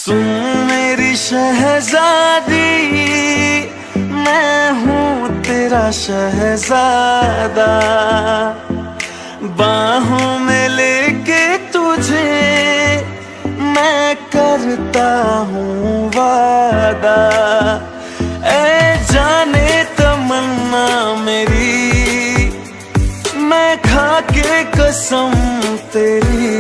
सुन मेरी शहजादी, मैं हूँ तेरा शहजादा। बाहों में लेके तुझे मैं करता हूँ वादा। ऐ जाने तमन्ना मेरी, मैं खा के कसम तेरी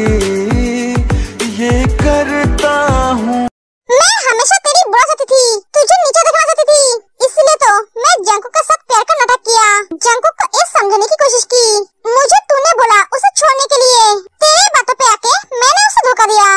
ये करता हूँ। मैं हमेशा तेरी बुरा चाहती थी, तुझे नीचे दिखना चाहती थी, इसलिए तो मैं जंकुक के साथ प्यार का नाटक किया। जंकुक को ये समझने की कोशिश की, मुझे तूने बोला उसे छोड़ने के लिए, तेरी बातों पे आके मैंने उसे धोखा दिया।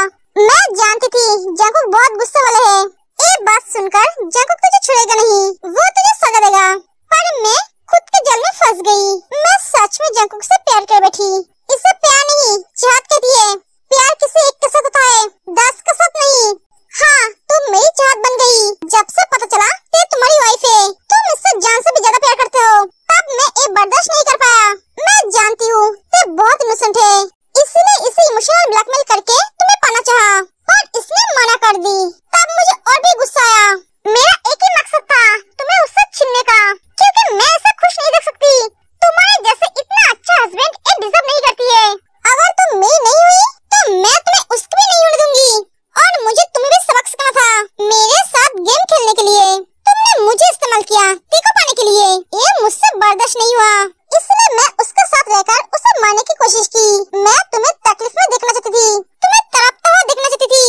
मैं जानती थी जंकुक बहुत गुस्से वाले है। ये बात सुनकर जंकुक तुझे छोड़ेगा नहीं, वो तुझे सजा देगा। पर मैं खुद के जाल में फंस गई। मैं सच में जंकुक से प्यार कर बैठी। इसे प्यार नहीं चाहत कहती है। प्यार किसी एक के साथ होता है, 10 के साथ नहीं। हाँ, तुम मेरी चाहत बन गई। जब से पता चला कि तुम्हारी वाइफ है, तुम इससे जान से भी ज्यादा प्यार करते हो, तब मैं ये बर्दाश्त नहीं कर पाया। मैं जानती हूँ कि बहुत इनोसेंट है, इसीलिए इसे इमोशनल ब्लैकमेल करके तुम्हें पाना चाहा, पर इसने मना कर दी। तब मुझे और भी गुस्सा आया। मेरा एक ही मकसद था, तुम्हें उससे छीनने का, क्योंकि मैं ऐसा खुश नहीं देख सकती। तुम्हारे जैसे इतना अच्छा हस्बैंड ये डिजर्व नहीं करती है। अगर तुम मेरी नहीं हुई तो मैं तुम्हें उसकी भी नहीं होने दूंगी। और मुझे तुम्हें भी सबक सिखाना था, मेरे साथ गेम खेलने के लिए। तुमने मुझे इस्तेमाल किया टीको पाने के लिए, ये मुझसे बर्दाश्त नहीं हुआ। इसलिए मैं उसके साथ रहकर उसे मारने की कोशिश की। मैं तुम्हें तकलीफ में देखना चाहती थी, तुम्हें तड़पता हुआ देखना चाहती थी।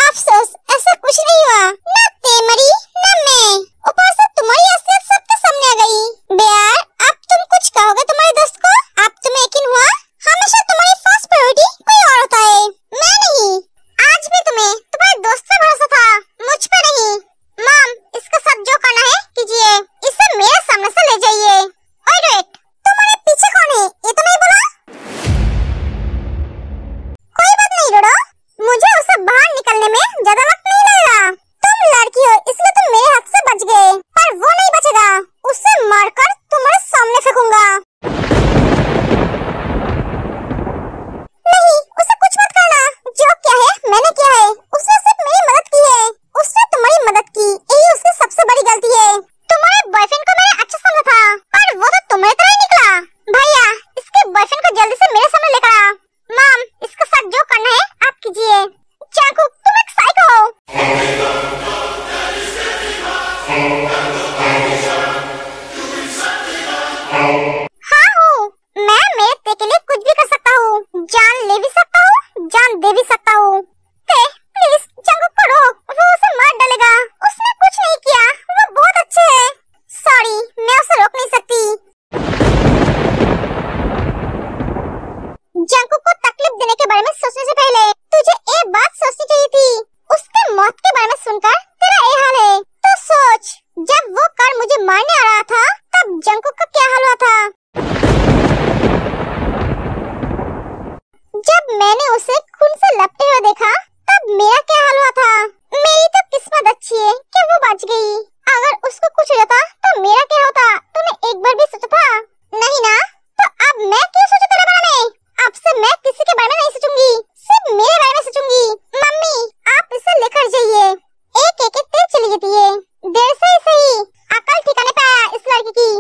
अफसोस ऐसा कुछ नहीं हुआ, न ते मरी न मैं, ऊपर से तुम्हारी असलियत सबके सामने आ गई। बेयार, अब तुम कुछ कहोगे तुम्हारे दोस्त को? अब तुम्हें यकीन हुआ हमेशा तुम्हारी फर्स्ट प्रायोरिटी कोई और होता है, मैं नहीं। आज भी तुम्हें तुम्हारे दोस्त पे भरोसा था, मुझ पे नहीं। मॉम, इसके साथ जो करना है कीजिए, इसे मेरे सामने से ले जाइए। ओए वेट, तुम्हारे पीछे कौन है ये तो नहीं बोला? कोई बात नहीं रोडो, मुझे उसे बाहर निकलने में ज्यादा वक्त नहीं लगेगा। तुम लड़की हो इसलिए तुम मेरे हाथ से बच गए, पर वो नहीं बचेगा। उसे मारकर तुम्हारे सामने फेंकूंगा। नहीं, उसे कुछ मत करना। जो क्या है मैंने किया है, उसने सिर्फ मेरी मदद की है। उसने तुम्हारी मदद की, यही उसकी सबसे बड़ी गलती है। तुम्हारे बॉयफ्रेंड को मैंने अच्छा समझा था, पर वो तो तुम्हारी तरह ही निकला। भैया, इसके बॉयफ्रेंड को जल्दी से मेरे सामने लेकर आ। मॉम, इसके साथ जो करना है आप कीजिए। जंकुक, तुम एक साइको हो। हाँ हूँ, मैं मेरे ते के लिए कुछ भी कर सकता हूँ, जान ले भी सकता हूँ, जान दे भी सकता हूँ। ते, प्लीज जंकुक को रोक, वो उसे मार डालेगा। उसने कुछ नहीं किया, वो बहुत अच्छे है। सॉरी, मैं उसे रोक नहीं सकती। जंकुक को तकलीफ देने के बारे में सोचने से पहले तुझे एक बात सोचनी चाहिए थी। उसके मौत के बारे में सुनकर तेरा ये हाल है, तो सोच, जब वो कार मुझे मारने आ रहा था तब जंकुक का क्या हाल हुआ था। जब मैंने उसे खून से लपटे हुए देखा तब मेरा क्या हाल हुआ था। मेरी तो किस्मत अच्छी है कि वो बच गई, अगर उसको कुछ हो जाता तो मेरा क्या होता, तूने एक बार भी सोचा था? नहीं ना, तो अब मैं क्यों सोचूं तेरे बारे में? अब से मैं किसी के बारे में नहीं सोचूंगी, सिर्फ मेरे बारे में सोचूंगी। मम्मी, आप इसे लेकर जाइए। एक एक तेज चली जाती है, देर से ही सही, अकल ठिकाने पे आया इस लड़की की।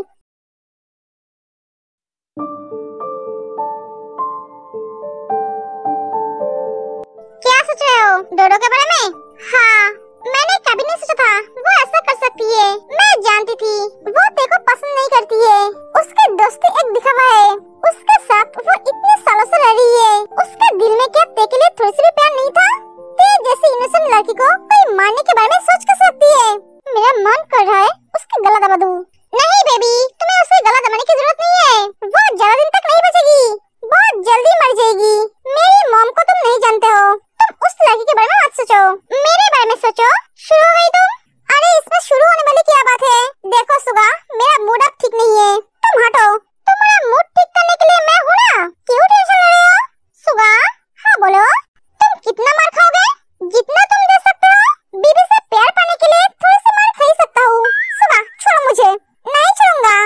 क्या सोच रहे हो डोडो के बारे में? हाँ, मैंने कभी नहीं सोचा था वो ऐसा कर सकती है। मैं जानती थी वो तेरे को पसंद नहीं करती है, उसकी दोस्ती एक दिखावा है। उसके साथ वो इतने सालों से रह रही है, उसके दिल में क्या तेरे के लिए थोड़ी सी भी प्यार नहीं था? तेरे जैसी इनोसेंट लड़की को कोई मारने के बारे में सोच कर सकती है? मेरा मन कर रहा है उसका गला दबा दूं। नहीं बेबी, तुम्हें उसका गला दबाने की जरूरत नहीं है, वो ज्यादा दिन तक नहीं बचेगी, बहुत जल्दी मर जाएगी। मेरी मॉम को तुम नहीं जानते हो, तुम उस लड़की के बारे में मत सोचो, मेरे बारे में सोचो। शुरू हो गई तुम? अरे इसमें शुरू होने वाली क्या बात है? देखो सुगा, मेरा मूड अब ठीक नहीं है, तुम हटो। तुम्हारा मूड ठीक करने के लिए मैं हूँ ना, क्यों टेंशन ले रहे हो? सुगा, हाँ बोलो, तुम कितना मार खाओगे? जितना तुम दे सकते हो। बीबी से प्यार पाने के लिए थोड़ी सी मार खा ही सकता हूँ। सुगा, छोड़ो मुझे। नहीं छोड़ूंगा,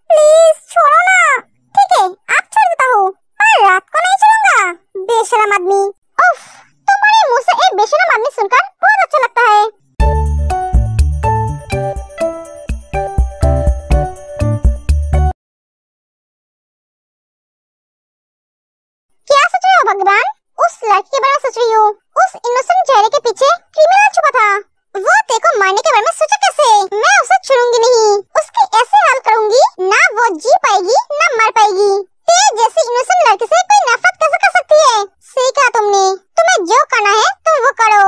प्लीज छोड़ो ना। भगवान, उस लड़की के बारे में सोच रही हूँ। उस इनोसेंट चेहरे के पीछे क्रिमिनल छुपा था। वो तेरे को मारने के बारे में सोचा कैसे? मैं उसे छोड़ूंगी नहीं। उसकी ऐसे हाल करूंगी, ना वो जी पाएगी ना मर पाएगी। तेरे जैसी इनोसेंट लड़की से कोई नफरत कैसे कर सकती है? सही कहा तुमने। तुम्हें जो करना है तुम वो करो।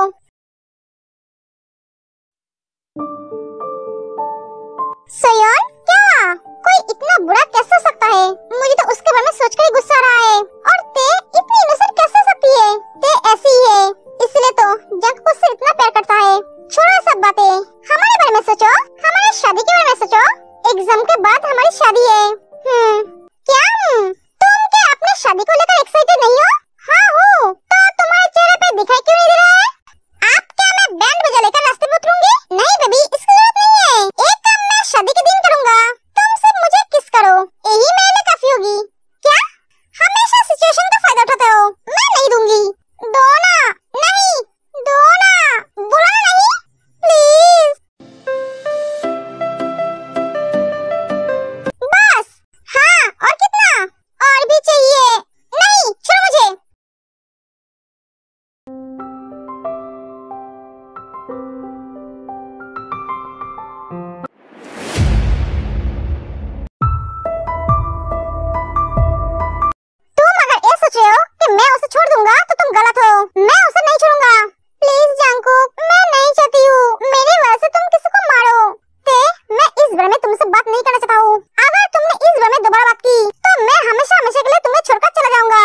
सोयोन, क्या हुआ? कोई इतना बुरा कैसे हो सकता है? मुझे तो उसके बारे में सोचकर ही गुस्सा आ रहा है। और ते इतनी इनोसेंट कैसे हो सकती है? ते ऐसी ही है, इसलिए तो जंग उससे इतना प्यार करता है। छोड़ो सब बातें, हमारे बारे में सोचो, हमारी शादी के बारे में सोचो। एग्जाम के बाद हमारी शादी है। क्या तुम क्या अपने शादी को लेकर एक्साइटेड नहीं हो? हाँ हूँ। तो तुम्हारे चेहरे पे दिखाई क्यों नहीं दे रहा है? आप क्या मैं बैंड बजा लेकर रास्ते पे उतरूंगी? नहीं बेबी, इसकी जरूरत नहीं है। एक काम मैं शादी के दिन करूंगा, तुम सिर्फ मुझे किस करो, यही मेरे लिए काफी होगी। क्या हमेशा सिचुएशन का फायदा उठाते हो? मैं नहीं दूंगी। दो ना। नहीं दो ना, बुलाना नहीं प्लीज। बस। हाँ और कितना? और भी चाहिए। नहीं, छोड़ो मुझे। मैं उसे छोड़ दूंगा तो तुम गलत हो। मैं उसे नहीं छोड़ूंगा। प्लीज जंगकुक, मैं नहीं चाहती हूँ मेरी वजह से तुम किसी को मारो। ते, मैं इस बारे में तुमसे बात नहीं करना चाहता हूँ। अगर तुमने इस बारे में दोबारा बात की तो मैं हमेशा हमेशा के लिए तुम्हें छोड़कर चला जाऊंगा।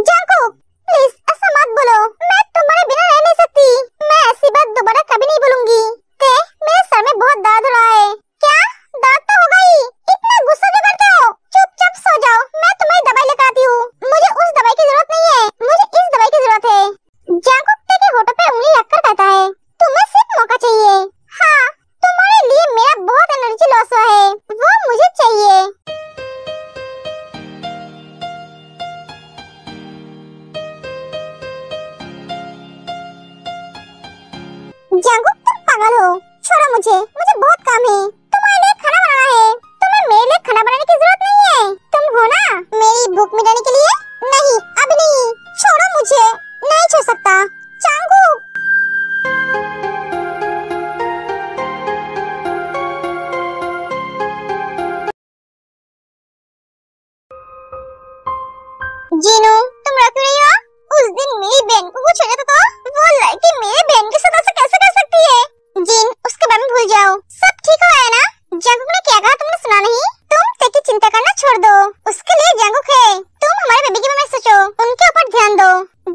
जंगकुक, प्लीज ऐसा मत बोलो। मैं तुम्हारे बिना रह नहीं सकती। मैं ऐसी बात दोबारा कभी नहीं बोलूंगी। ते, मेरे सर में बहुत दर्द हो रहा है। क्या दर्द तो होगा ही, इतना गुस्सा क्यों करते हो? चुपचाप सो जाओ, मैं तुम्हारी दवाई लेकर आती हूँ। मुझे उस दवाई की जरूरत नहीं है, मुझे इस दवाई की जरूरत है। जंगकुक के होठों पे उंगली रखकर कहता है, तुम्हें सिर्फ मौका चाहिए। हाँ, तुम्हारे लिए मेरा बहुत एनर्जी लॉस हुआ है, वो मुझे चाहिए। जंगकुक, तुम पागल हो। छोड़ो मुझे बहुत काम है। तुम्हारे लिए खाना बनाना है। तुम्हें मेरे लिए खाना बनाने की जरूरत नहीं है। तुम हो ना मेरी भूख मिटाने के लिए। नहीं, अब नहीं। छोड़ो मुझे, नहीं छोड़ सकता। जंगकुक। जीनू, तुम रोक रही हो? उस दिन मेरी बहन को कुछ हो जाता तो वो लड़की मेरे बहन के साथ ऐसा कैसे कर सकती है? जिन, उसके बारे में भूल जाओ। सब ठीक हो गया ना? जंगकुक ने क्या कहा तुमने सुना नहीं? तुम तेरी चिंता करना छोड़ दो, उसके लिए जंगकुक है। तुम हमारे बेबी के बारे में सोचो, उनके ऊपर ध्यान दो।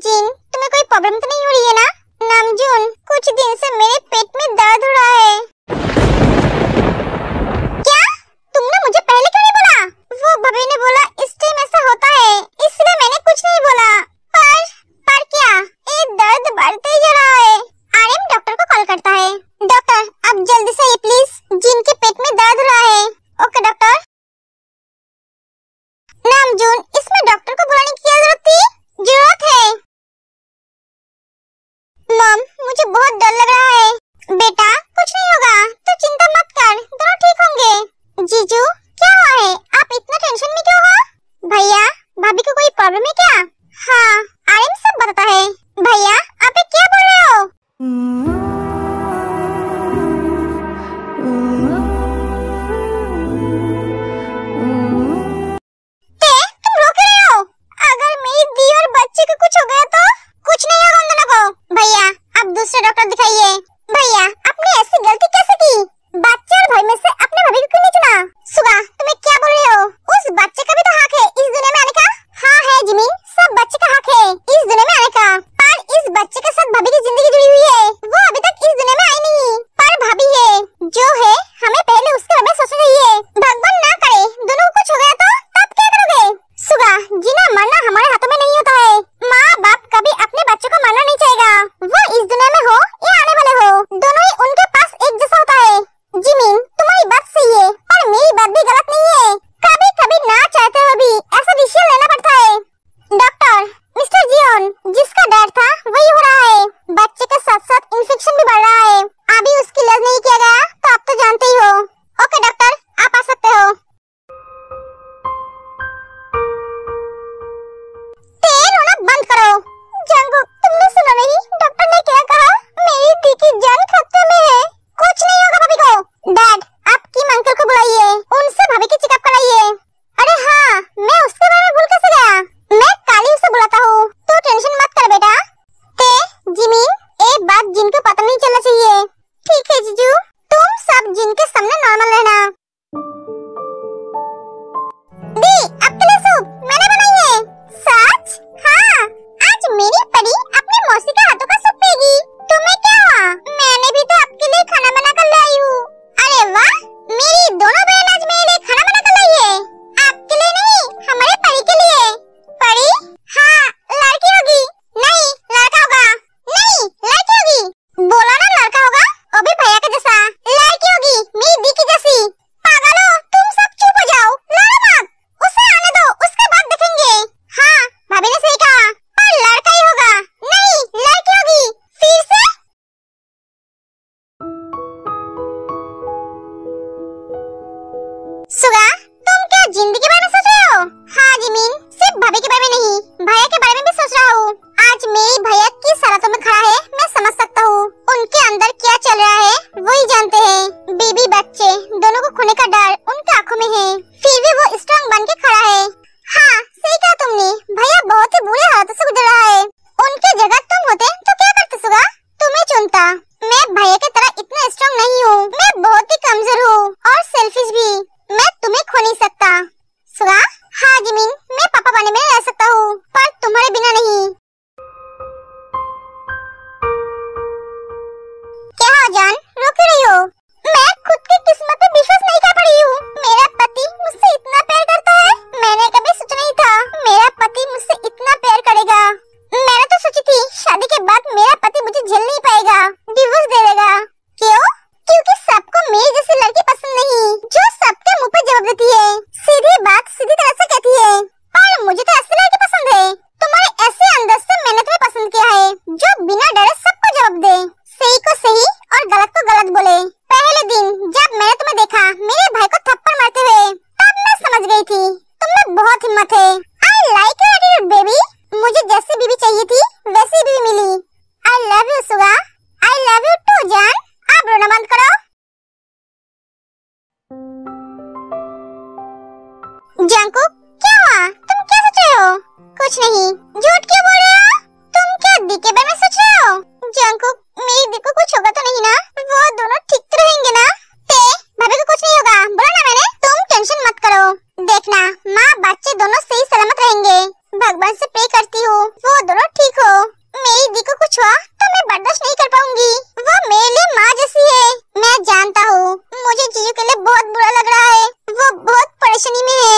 जिन, तुम्हें कोई प्रॉब्लम तो नहीं हो रही है ना? नामजून, कुछ दिन से मेरे पेट में दर्द हो रहा है। क्या? तुमने मुझे पहले क्यों नहीं बोला? वो भाभी ने बोला इस टाइम ऐसा होता है, इसलिए मैंने कुछ नहीं बोला। पर क्या? ये दर्द बढ़ते ही जा रहा है। आर्यन डॉक्टर को कॉल करता है। डॉक्टर, आप जल्दी से आइए प्लीज, जिनके पेट में दर्द हो रहा है। Okay doctor. सुगा? हाँ जिमिन, मैं पापा बनने में रह सकता हूँ, पर तुम्हारे बिना नहीं। क्या हो जान, रो क्यों रही हो? मैं खुद की किस्मत पे विश्वास नहीं कर पा रही हूँ। मेरा पति मुझसे इतना प्यार करता है, मैंने कभी सोचा नहीं था मेरा पति मुझसे इतना प्यार करेगा। मैंने तो सोची थी शादी के बाद मेरा पति मुझे झेल नहीं पाएगा, डिवोर्स दे देगा। क्यों? क्योंकि सबको मेरी जैसी लड़की पसंद नहीं, जो सबके मुंह पे जवाब देती है, सीधी बात सीधी तरह से कहती है। पर मुझे तो ऐसी लड़की पसंद है। तुम्हारे ऐसे अंदाज से मैंने तुम्हें पसंद किया है, जो बिना डरे सबको जवाब दे, सही को सही और गलत को गलत बोले। पहले दिन जब मैंने तुम्हें देखा मेरे भाई को थप्पड़ मारते हुए, तब मैं समझ गई थी तुमने बहुत हिम्मत है। I like your attitude baby. मुझे जैसी बीवी चाहिए थी वैसी बीवी मिली। I love you Suga. I love you too जान। अब रोना बंद करो। जंकुक, क्या हुआ? तुम क्या सोच रहे हो? कुछ नहीं। झूठ क्यों बोल रहे हो? तुम क्या दी के बारे में सोच रहे हो? जंकुक, मेरी दी को कुछ होगा तो नहीं ना? वो दोनों ठीक तो रहेंगे ना? भाभी को कुछ नहीं होगा, बोला ना मैंने। तुम टेंशन मत करो, देखना माँ बच्चे दोनों सही सलामत रहेंगे। भगवान से प्रे करती हूँ वो दोनों ठीक हो। मेरी दी को कुछ हुआ तो मैं बर्दाश्त नहीं कर पाऊंगी। वो मेरे लिए माँ जैसी है। मैं जानता हूँ मुझे जीजू के लिए बहुत बुरा लग रहा है, वो बहुत परेशानी में है।